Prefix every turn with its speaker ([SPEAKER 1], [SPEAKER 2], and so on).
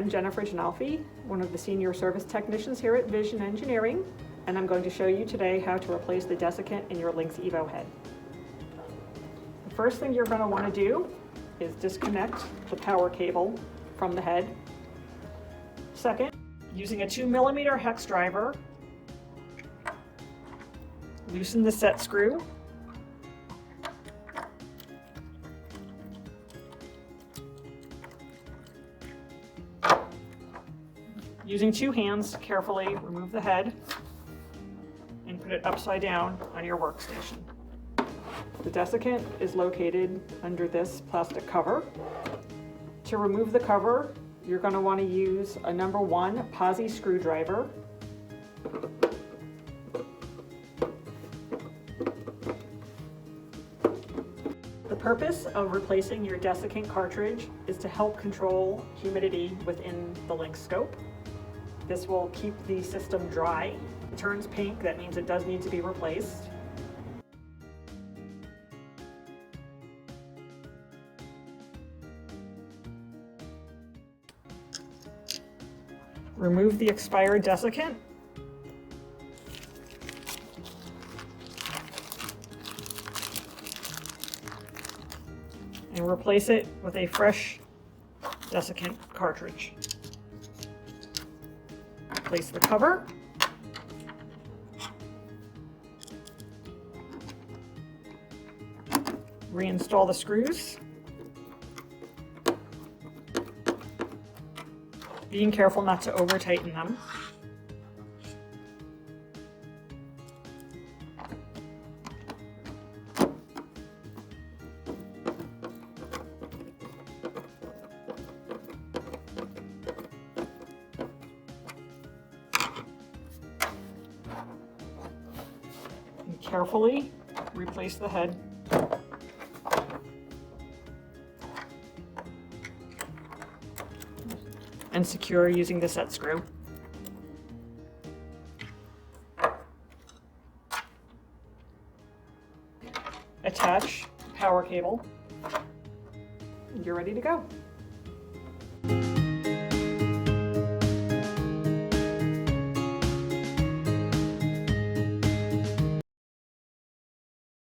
[SPEAKER 1] I'm Jennifer Janalfi, one of the senior service technicians here at Vision Engineering, and I'm going to show you today how to replace the desiccant in your Lynx EVO head. The first thing you're going to want to do is disconnect the power cable from the head. Second, using a 2mm hex driver, loosen the set screw. Using two hands, carefully remove the head and put it upside down on your workstation. The desiccant is located under this plastic cover. To remove the cover, you're going to want to use a number 1 posi screwdriver. The purpose of replacing your desiccant cartridge is to help control humidity within the Lynx scope. This will keep the system dry. If it turns pink, that means it does need to be replaced. Remove the expired desiccant. And replace it with a fresh desiccant cartridge. Place the cover. Reinstall the screws. Being careful not to over-tighten them. And carefully replace the head. And secure using the set screw. Attach the power cable, and you're ready to go.